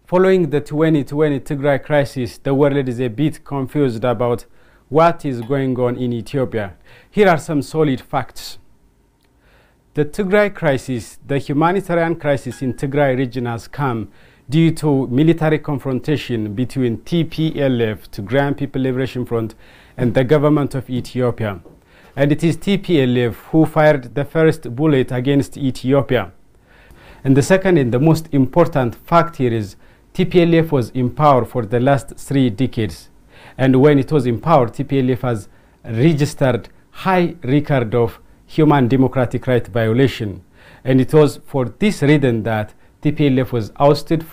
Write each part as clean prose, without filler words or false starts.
Following the 2020 Tigray crisis, the world is a bit confused about what is going on in Ethiopia. Here are some solid facts. The Tigray crisis, the humanitarian crisis in Tigray region has come due to military confrontation between TPLF, Tigrayan People Liberation Front, and the government of Ethiopia. And it is TPLF who fired the first bullet against Ethiopia. And the second and the most important fact here is TPLF was in power for the last 3 decades. And when it was in power, TPLF has registered high record of human democratic right violation. And it was for this reason that TPLF was ousted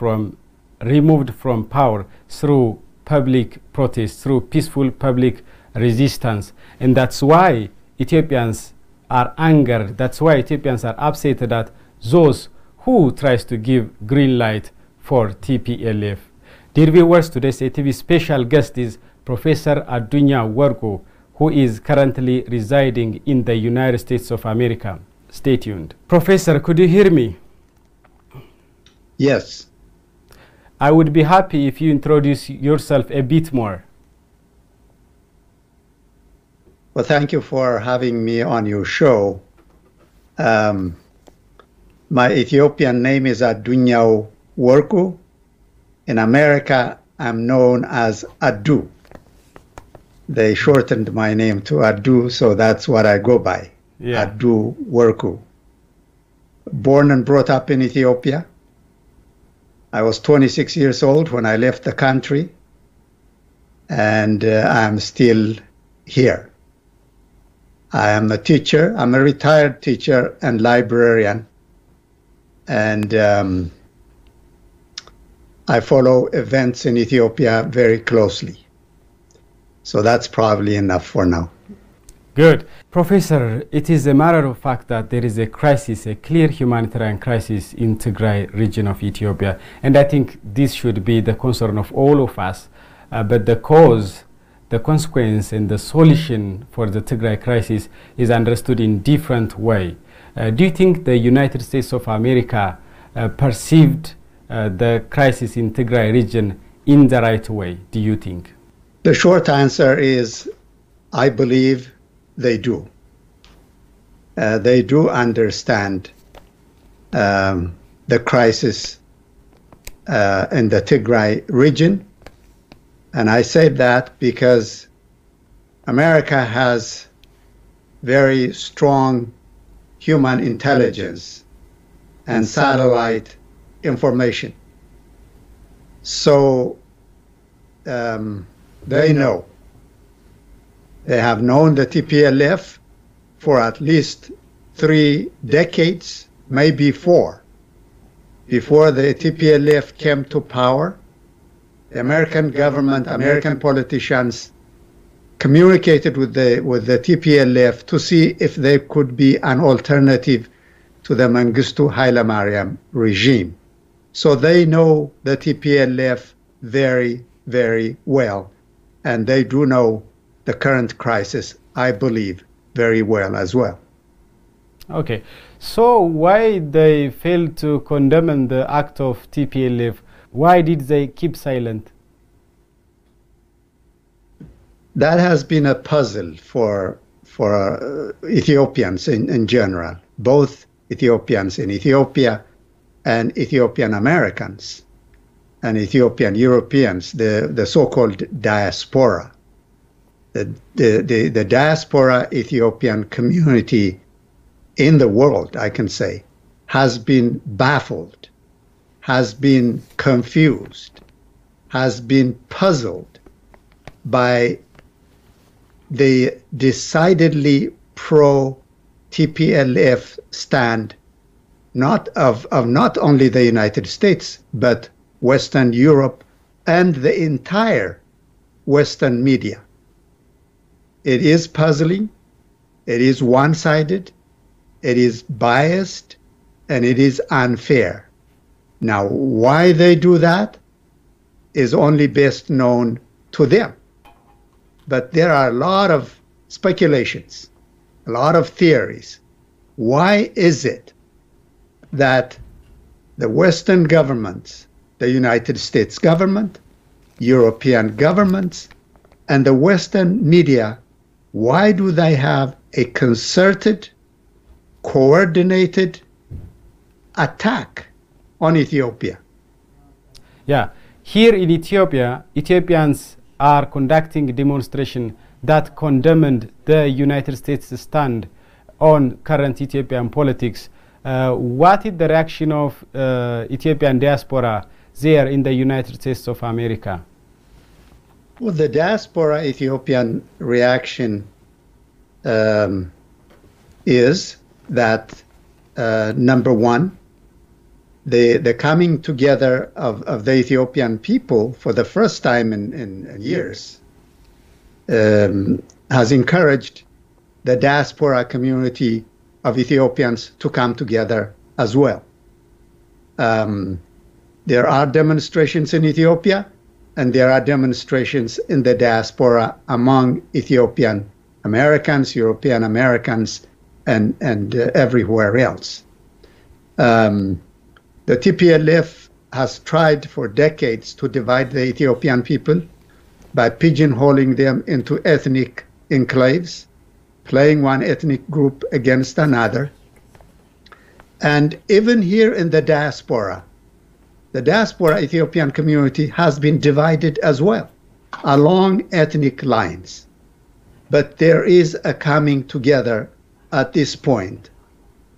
removed from power through public protest, through peaceful public resistance. And that's why Ethiopians are angered. That's why Ethiopians are upset that those who tries to give green light for TPLF. Dear viewers, today's ATV special guest is Professor Adunya Worku, who is currently residing in the United States of America. Stay tuned. Professor, could you hear me? Yes. I would be happy if you introduce yourself a bit more. Well, thank you for having me on your show. My Ethiopian name is Adunya Worku. In America, I'm known as Adu. They shortened my name to Adu, so that's what I go by. Yeah. Adu Worku. Born and brought up in Ethiopia. I was 26 years old when I left the country, and I'm still here. I am a teacher. I'm a retired teacher and librarian, and I follow events in Ethiopia very closely. So that's probably enough for now. Good. Professor, it is a matter of fact that there is a crisis, a clear humanitarian crisis in Tigray region of Ethiopia. And I think this should be the concern of all of us. But the cause, the consequence, and the solution for the Tigray crisis is understood in different way. Do you think the United States of America perceived the crisis in Tigray region in the right way, do you think? The short answer is, I believe they do. They do understand the crisis in the Tigray region. And I say that because America has very strong human intelligence and satellite information. So they know. They have known the TPLF for at least 3 decades, maybe 4. Before the TPLF came to power, the American government, American politicians communicated with the TPLF to see if there could be an alternative to the Mengistu Haile Mariam regime. So they know the TPLF very, very well, and they do know the current crisis, I believe, very well as well. Okay, so why they failed to condemn the act of TPLF? Why did they keep silent? That has been a puzzle for Ethiopians in general, both Ethiopians in Ethiopia and Ethiopian Americans and Ethiopian Europeans, the so-called diaspora. The diaspora Ethiopian community in the world, I can say, has been baffled, has been confused, has been puzzled by the decidedly pro-TPLF stand, not only the United States, but Western Europe and the entire Western media. It is puzzling, it is one-sided, it is biased, and it is unfair. Now, why they do that is only best known to them. But there are a lot of speculations, a lot of theories. Why is it that the Western governments, the United States government, European governments, and the Western media, why do they have a concerted, coordinated attack on Ethiopia? Yeah, here in Ethiopia, Ethiopians are conducting a demonstration that condemned the United States' stand on current Ethiopian politics. What is the reaction of Ethiopian diaspora there in the United States of America? Well, the diaspora Ethiopian reaction is that, number one, the coming together of the Ethiopian people for the first time in years has encouraged the diaspora community of Ethiopians to come together as well. There are demonstrations in Ethiopia, and there are demonstrations in the diaspora among Ethiopian Americans, European Americans, and everywhere else. The TPLF has tried for decades to divide the Ethiopian people by pigeonholing them into ethnic enclaves, playing one ethnic group against another. And even here in the diaspora Ethiopian community has been divided as well along ethnic lines. But there is a coming together at this point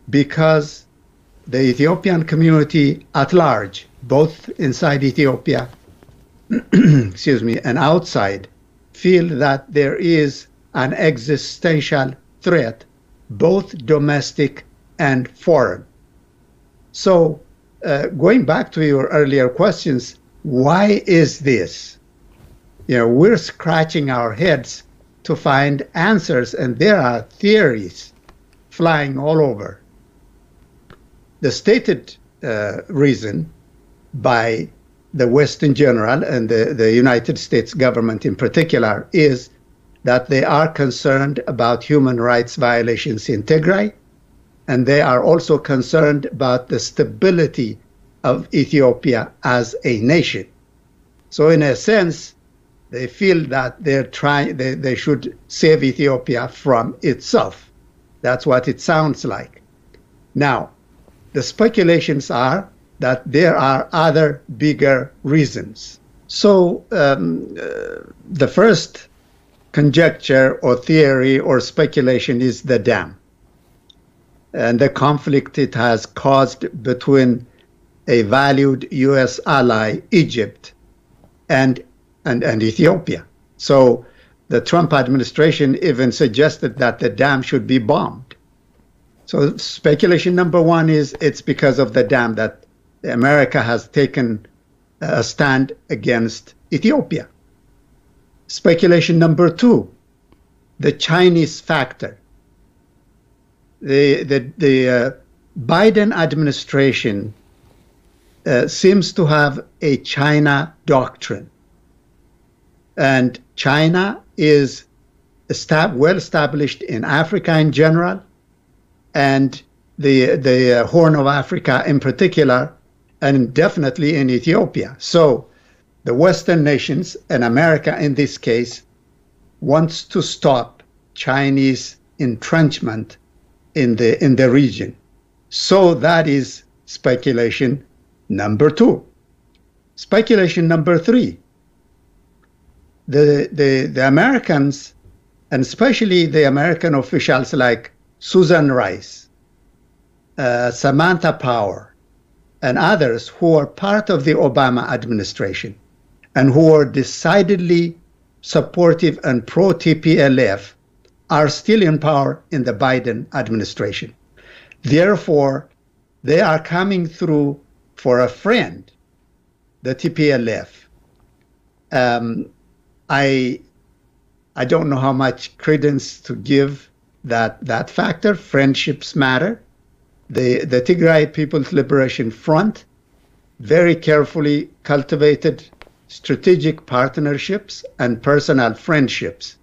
because the Ethiopian community at large, both inside Ethiopia excuse me, and outside, feel that there is an existential threat, both domestic and foreign. So, going back to your earlier questions, why is this? We're scratching our heads to find answers, and there are theories flying all over. The stated reason by the West in general and the United States government in particular is that they are concerned about human rights violations in Tigray, and they are also concerned about the stability of Ethiopia as a nation. So in a sense, they feel that they should save Ethiopia from itself. That's what it sounds like. Now, the speculations are that there are other bigger reasons. So the first conjecture or theory or speculation is the dam and the conflict it has caused between a valued U.S. ally, Egypt, and Ethiopia. So the Trump administration even suggested that the dam should be bombed. So speculation number one is it's because of the dam that America has taken a stand against Ethiopia. Speculation number two, the Chinese factor. The Biden administration seems to have a China doctrine. And China is well established in Africa in general, and the Horn of Africa in particular, and definitely in Ethiopia. So the Western nations, and America in this case, wants to stop Chinese entrenchment in the region. So that is speculation number two. Speculation number three. The Americans, and especially the American officials like Susan Rice, Samantha Power, and others who are part of the Obama administration and who are decidedly supportive and pro-TPLF are still in power in the Biden administration. Therefore, they are coming through for a friend, the TPLF. I don't know how much credence to give that factor. Friendships matter. The Tigray People's Liberation Front very carefully cultivated strategic partnerships and personal friendships.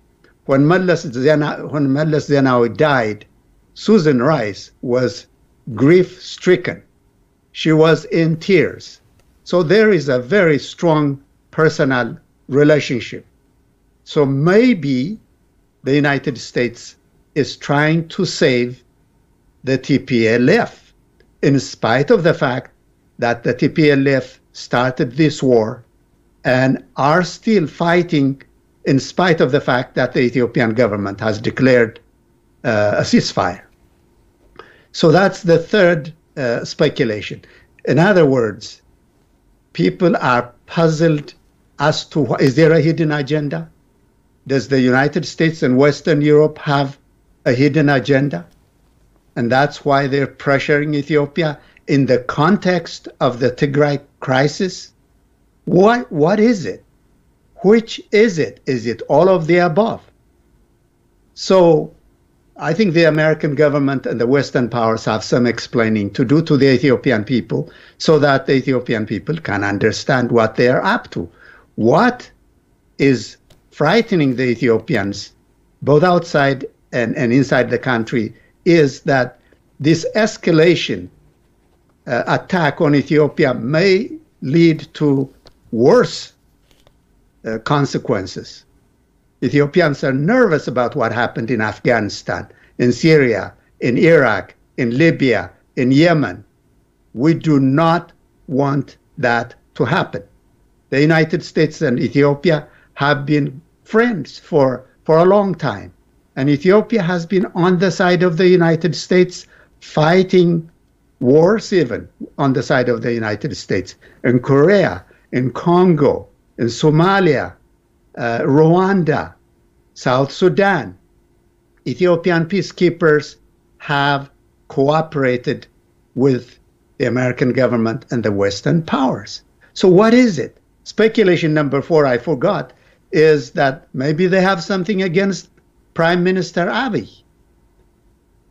When Meles Zenawi died, Susan Rice was grief-stricken. She was in tears. So there is a very strong personal relationship. So maybe the United States is trying to save the TPLF, in spite of the fact that the TPLF started this war and are still fighting, in spite of the fact that the Ethiopian government has declared a ceasefire. So that's the third speculation. In other words, people are puzzled as to, is there a hidden agenda? Does the United States and Western Europe have a hidden agenda? And that's why they're pressuring Ethiopia in the context of the Tigray crisis. What is it? Which is it? Is it all of the above? So I think the American government and the Western powers have some explaining to do to the Ethiopian people so that the Ethiopian people can understand what they are up to. What is frightening the Ethiopians, both outside and inside the country, is that this escalation attack on Ethiopia may lead to worse consequences. Ethiopians are nervous about what happened in Afghanistan, in Syria, in Iraq, in Libya, in Yemen. We do not want that to happen. The United States and Ethiopia have been friends for a long time. And Ethiopia has been on the side of the United States, fighting wars even on the side of the United States, in Korea, in Congo, in Somalia, Rwanda, South Sudan. Ethiopian peacekeepers have cooperated with the American government and the Western powers. So what is it? Speculation number 4, I forgot, is that maybe they have something against Prime Minister Abiy.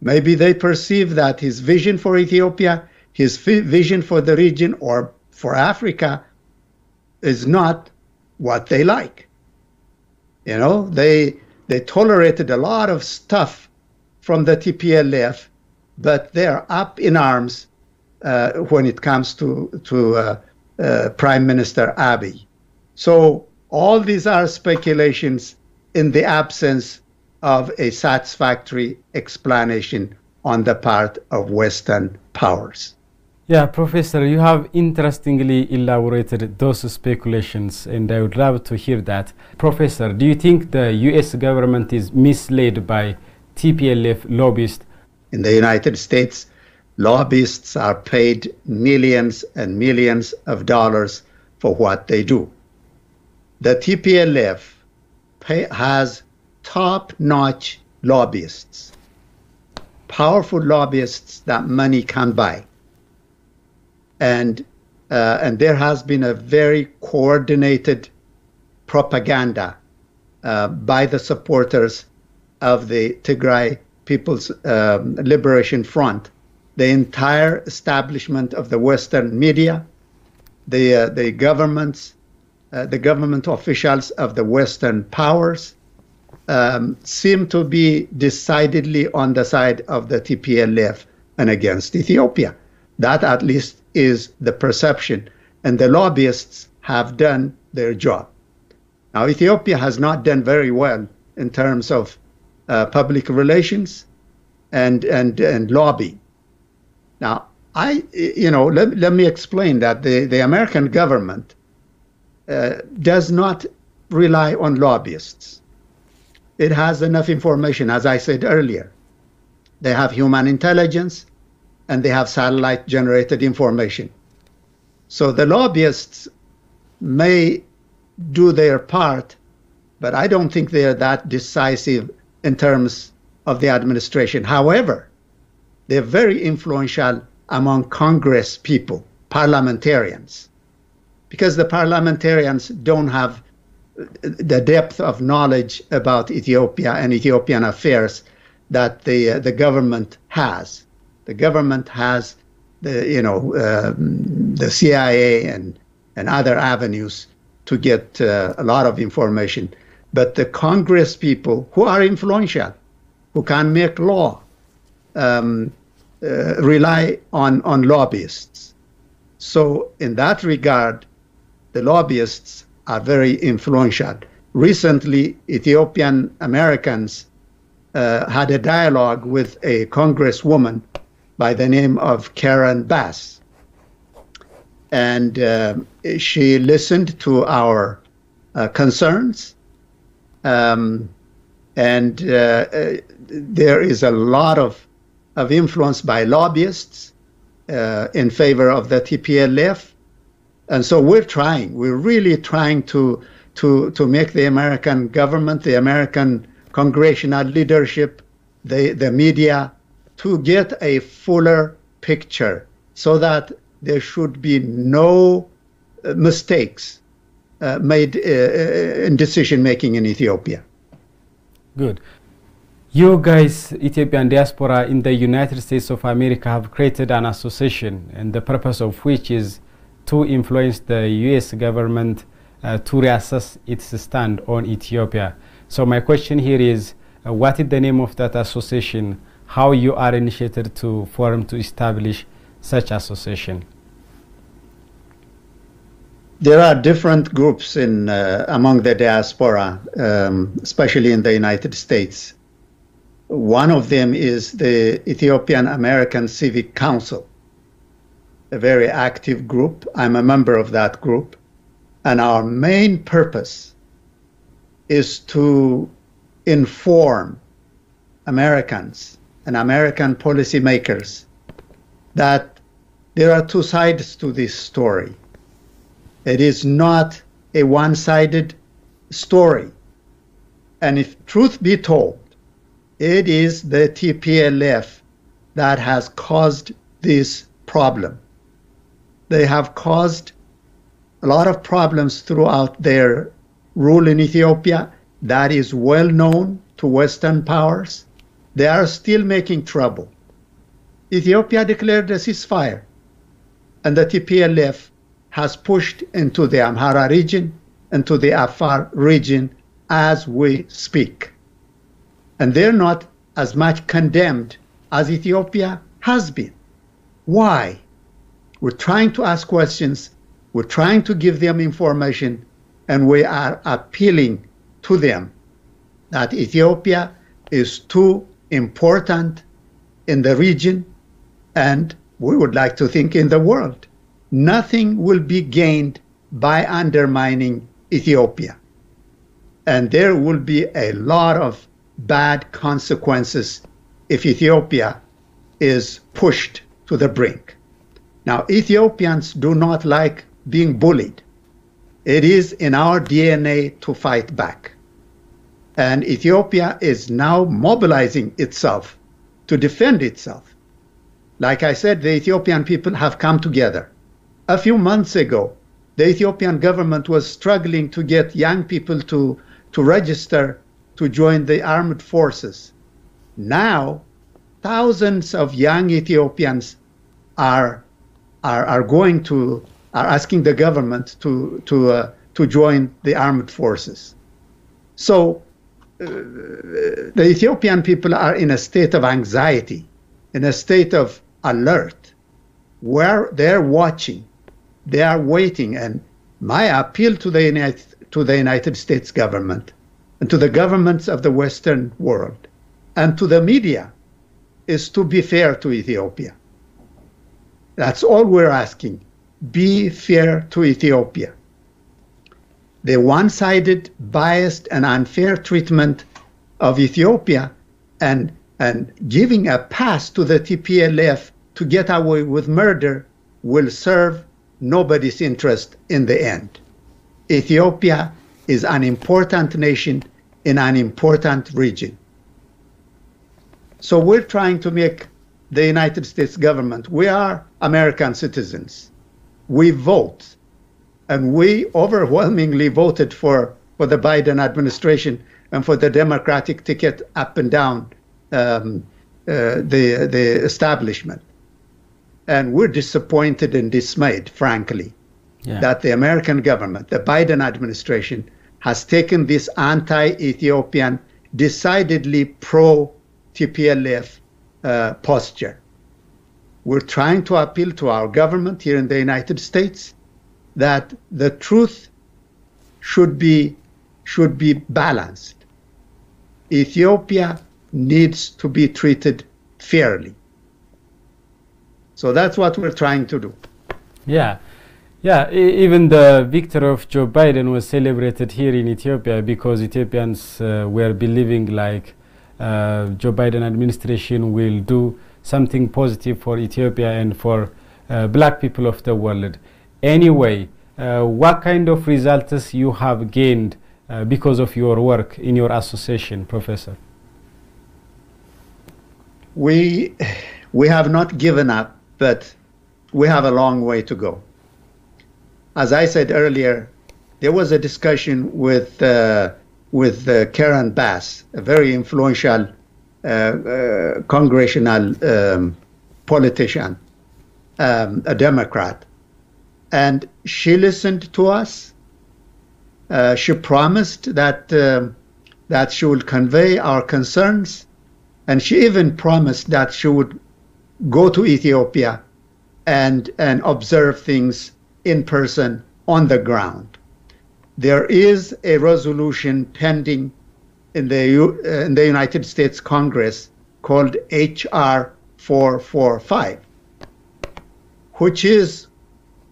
Maybe they perceive that his vision for Ethiopia, his vision for the region or for Africa is not what they like. You know, they tolerated a lot of stuff from the TPLF, but they're up in arms when it comes to Prime Minister Abiy. So all these are speculations in the absence of a satisfactory explanation on the part of Western powers. Yeah, Professor, you have interestingly elaborated those speculations, and I would love to hear that. Professor, do you think the U.S. government is misled by TPLF lobbyists? In the United States, lobbyists are paid millions and millions of dollars for what they do. The TPLF has top-notch lobbyists, powerful lobbyists that money can buy. And there has been a very coordinated propaganda by the supporters of the Tigray People's Liberation Front. The entire establishment of the Western media, the government officials of the Western powers seem to be decidedly on the side of the TPLF and against Ethiopia. That at least is the perception, and the lobbyists have done their job. Now, Ethiopia has not done very well in terms of public relations and lobbying. Now, let me explain that the American government does not rely on lobbyists. It has enough information, as I said earlier. They have human intelligence, and they have satellite-generated information. So the lobbyists may do their part, but I don't think they're that decisive in terms of the administration. However, they're very influential among Congress people, parliamentarians, because the parliamentarians don't have the depth of knowledge about Ethiopia and Ethiopian affairs that the government has. The government has the CIA and other avenues to get a lot of information. But the Congress people who are influential, who can make law, rely on lobbyists. So in that regard, the lobbyists are very influential. Recently, Ethiopian Americans had a dialogue with a congresswoman by the name of Karen Bass. And she listened to our concerns. And there is a lot of influence by lobbyists in favor of the TPLF. And so we're really trying to make the American government, the American congressional leadership, the media, to get a fuller picture so that there should be no mistakes made in decision-making in Ethiopia. Good. You guys, Ethiopian Diaspora in the United States of America, have created an association, and the purpose of which is to influence the U.S. government to reassess its stand on Ethiopia. So my question here is, what is the name of that association? How you are initiated to form to establish such association? There are different groups in among the diaspora, especially in the United States. One of them is the Ethiopian American Civic Council, a very active group. I'm a member of that group. And our main purpose is to inform Americans and American policymakers that there are two sides to this story. It is not a one-sided story. And if truth be told, it is the TPLF that has caused this problem. They have caused a lot of problems throughout their rule in Ethiopia. That is well known to Western powers. They are still making trouble. Ethiopia declared a ceasefire, and the TPLF has pushed into the Amhara region, into the Afar region as we speak. And they're not as much condemned as Ethiopia has been. Why? We're trying to ask questions, we're trying to give them information, and we are appealing to them that Ethiopia is too important in the region, and we would like to think in the world. Nothing will be gained by undermining Ethiopia. And there will be a lot of bad consequences if Ethiopia is pushed to the brink. Now, Ethiopians do not like being bullied. It is in our DNA to fight back. And Ethiopia is now mobilizing itself to defend itself. Like I said, the Ethiopian people have come together. A few months ago, the Ethiopian government was struggling to get young people to register to join the armed forces. Now, thousands of young Ethiopians are asking the government to join the armed forces. So the Ethiopian people are in a state of anxiety, in a state of alert, where they're watching, they are waiting. And my appeal to the United States government and to the governments of the Western world and to the media is to be fair to Ethiopia. That's all we're asking. Be fair to Ethiopia. The one-sided, biased, and unfair treatment of Ethiopia and giving a pass to the TPLF to get away with murder will serve nobody's interest in the end. Ethiopia is an important nation in an important region. So we're trying to make the United States government, we are American citizens. We vote, and we overwhelmingly voted for the Biden administration and for the Democratic ticket up and down the establishment. And we're disappointed and dismayed, frankly, that the American government, the Biden administration, has taken this anti-Ethiopian, decidedly pro-TPLF posture. we're trying to appeal to our government here in the United States that the truth should be balanced. Ethiopia needs to be treated fairly. So that's what we're trying to do. Yeah. Yeah, even the victory of Joe Biden was celebrated here in Ethiopia because Ethiopians were believing like Joe Biden administration will do something positive for Ethiopia and for black people of the world. Anyway, what kind of results you have gained because of your work in your association, Professor? We have not given up, but we have a long way to go. As I said earlier, there was a discussion with Karen Bass, a very influential congressional politician, a Democrat, and she listened to us. She promised that she would convey our concerns, and she even promised that she would go to Ethiopia and observe things in person on the ground. There is a resolution pending in the United States Congress called H.R. 445, which is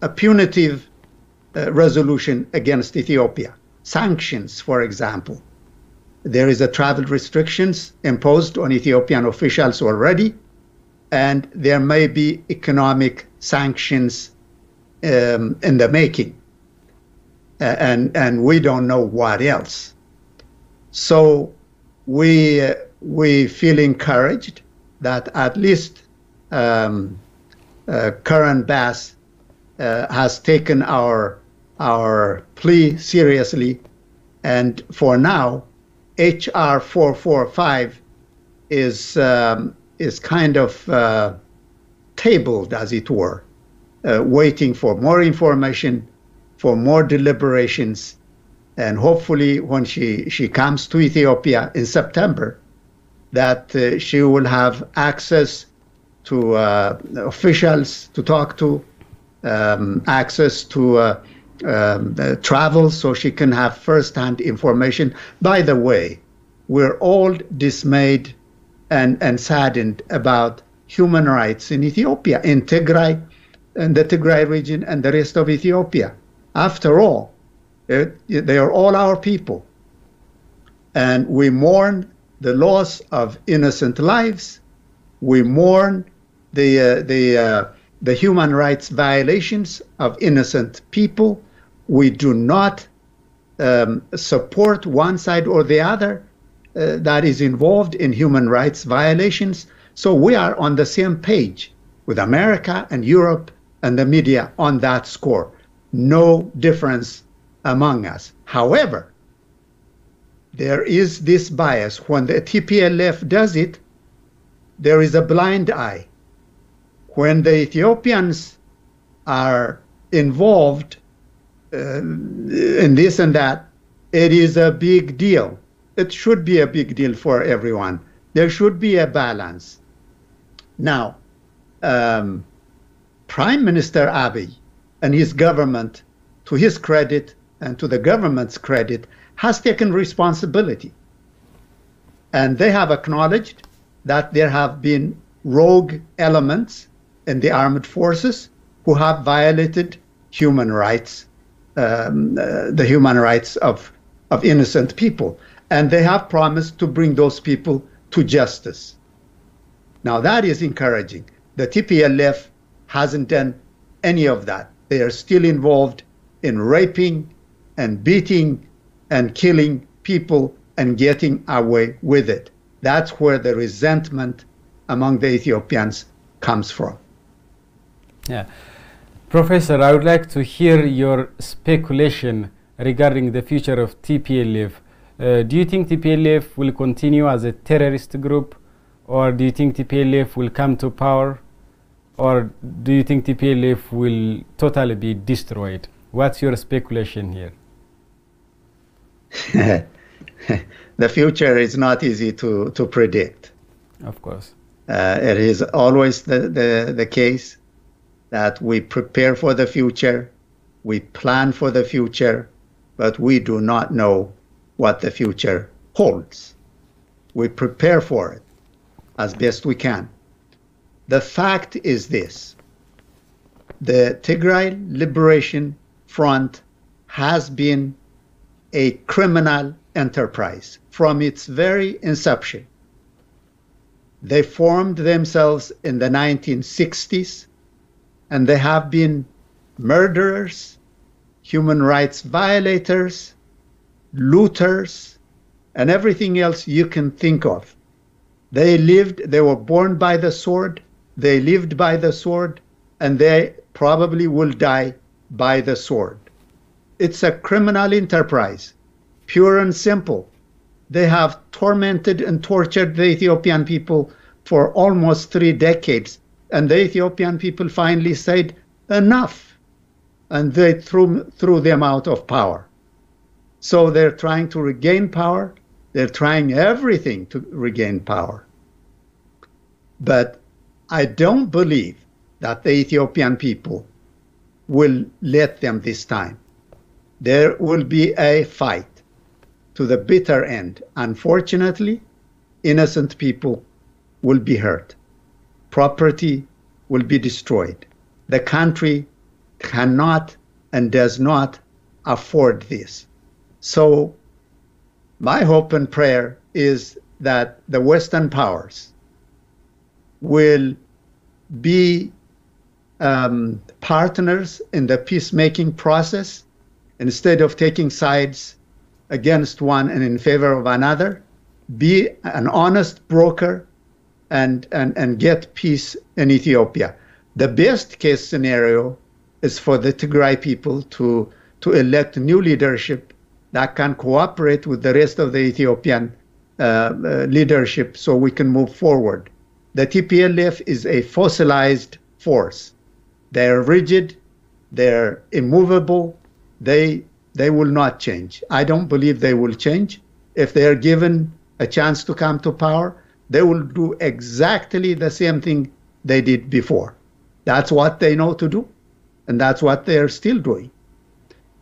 a punitive resolution against Ethiopia. Sanctions, for example. There is a travel restrictions imposed on Ethiopian officials already, and there may be economic sanctions in the making, and we don't know what else. So we feel encouraged that at least Karen Bass has taken our plea seriously, and for now, HR 445 is kind of tabled, as it were. Waiting for more information, for more deliberations, and hopefully when she comes to Ethiopia in September, that she will have access to officials to talk to, access to travel so she can have first-hand information. By the way, we're all dismayed and saddened about human rights in Ethiopia, in Tigray, and the Tigray region and the rest of Ethiopia. After all, they are all our people. And we mourn the loss of innocent lives. We mourn the human rights violations of innocent people. We do not support one side or the other that is involved in human rights violations. So we are on the same page with America and Europe and the media on that score. No difference among us. However, there is this bias. When the TPLF does it, there is a blind eye. When the Ethiopians are involved in this and that, it is a big deal. It should be a big deal for everyone. There should be a balance. Now, Prime Minister Abiy and his government, to his credit and to the government's credit, has taken responsibility. And they have acknowledged that there have been rogue elements in the armed forces who have violated human rights, the human rights of innocent people. And they have promised to bring those people to justice. Now that is encouraging. The TPLF hasn't done any of that. They are still involved in raping and beating and killing people and getting away with it. That's where the resentment among the Ethiopians comes from. Yeah. Professor, I would like to hear your speculation regarding the future of TPLF. Do you think TPLF will continue as a terrorist group, or do you think TPLF will come to power, or do you think TPLF will totally be destroyed? What's your speculation here? The future is not easy to predict. Of course. It is always the case that we prepare for the future, we plan for the future, but we do not know what the future holds. We prepare for it as best we can. The fact is this: the Tigray Liberation Front has been a criminal enterprise from its very inception. They formed themselves in the 1960s, and they have been murderers, human rights violators, looters, and everything else you can think of. They were born by the sword, they lived by the sword, and they probably will die by the sword. It's a criminal enterprise, pure and simple. They have tormented and tortured the Ethiopian people for almost 3 decades. And the Ethiopian people finally said, enough. And they threw them out of power. So they're trying to regain power. They're trying everything to regain power. But I don't believe that the Ethiopian people will let them this time. There will be a fight to the bitter end. Unfortunately, innocent people will be hurt. Property will be destroyed. The country cannot and does not afford this. So my hope and prayer is that the Western powers will be partners in the peacemaking process instead of taking sides against one and in favor of another. Be an honest broker and get peace in Ethiopia. The best case scenario is for the Tigray people to elect new leadership that can cooperate with the rest of the Ethiopian leadership so we can move forward. The TPLF is a fossilized force. They're rigid, they're immovable, they will not change. I don't believe they will change. If they are given a chance to come to power, they will do exactly the same thing they did before. That's what they know to do, and that's what they're still doing.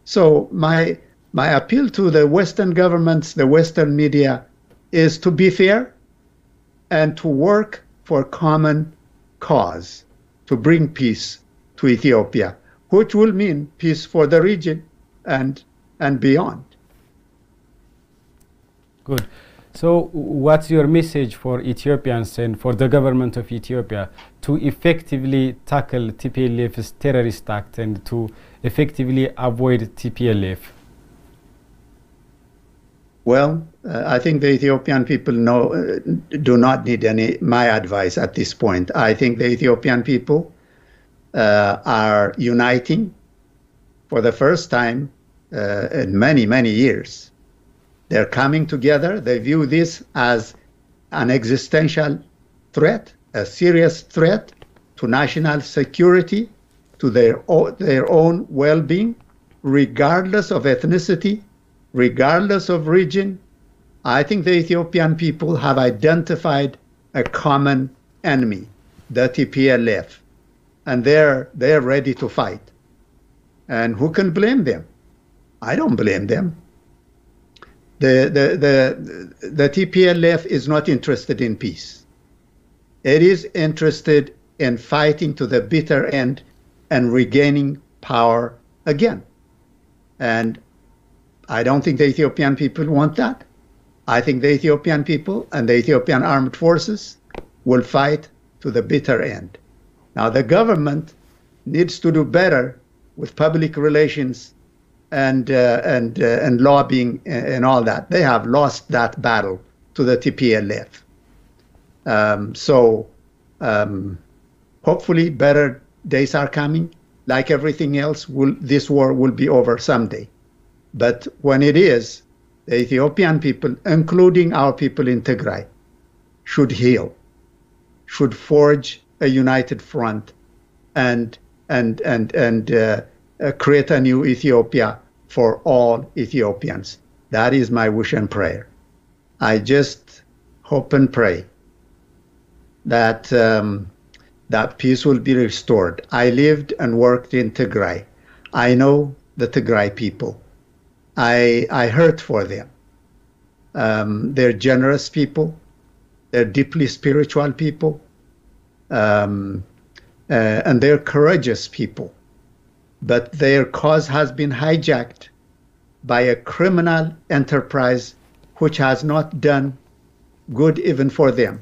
So my appeal to the Western governments, the Western media, is to be fair and to work for common cause to bring peace to Ethiopia, which will mean peace for the region and beyond. Good. So what's your message for Ethiopians and for the government of Ethiopia to effectively tackle TPLF's terrorist act and to effectively avoid TPLF? Well, I think the Ethiopian people do not need my advice at this point. I think the Ethiopian people are uniting for the first time in many, many years. They're coming together. They view this as an existential threat, a serious threat to national security, to their own well-being, regardless of ethnicity, regardless of region. I think the Ethiopian people have identified a common enemy, the TPLF, and they're ready to fight. And who can blame them? I don't blame them. The TPLF is not interested in peace. It is interested in fighting to the bitter end and regaining power again. And I don't think the Ethiopian people want that. I think the Ethiopian people and the Ethiopian armed forces will fight to the bitter end. Now, the government needs to do better with public relations and lobbying and all that. They have lost that battle to the TPLF. Hopefully better days are coming. Like everything else, this war will be over someday. But when it is, the Ethiopian people, including our people in Tigray, should heal, should forge a united front and create a new Ethiopia for all Ethiopians. That is my wish and prayer. I just hope and pray that that peace will be restored. I lived and worked in Tigray. I know the Tigray people. I hurt for them. They're generous people. They're deeply spiritual people. And they're courageous people. But their cause has been hijacked by a criminal enterprise which has not done good even for them.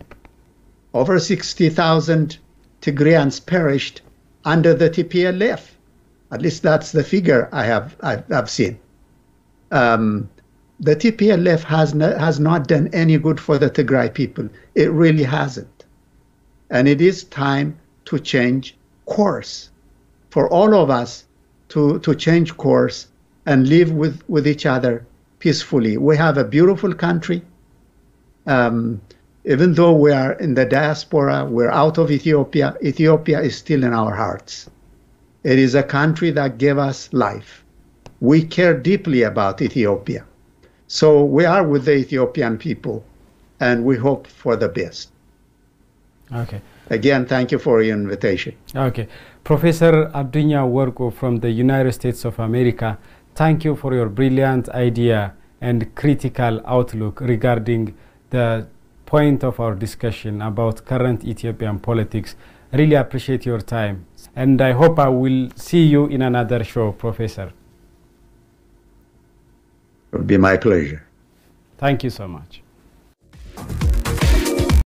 Over 60,000 Tigrayans perished under the TPLF. At least that's the figure I've seen. The TPLF has not done any good for the Tigray people. It really hasn't. And it is time to change course, for all of us to change course and live with each other peacefully. We have a beautiful country. Even though we are in the diaspora, we're out of Ethiopia, Ethiopia is still in our hearts. It is a country that gave us life. We care deeply about Ethiopia. So we are with the Ethiopian people, and we hope for the best. Okay. Again, thank you for your invitation. Okay. Professor Adunya Worko from the United States of America, thank you for your brilliant idea and critical outlook regarding the point of our discussion about current Ethiopian politics. Really appreciate your time. And I hope I will see you in another show, Professor. It would be my pleasure. Thank you so much.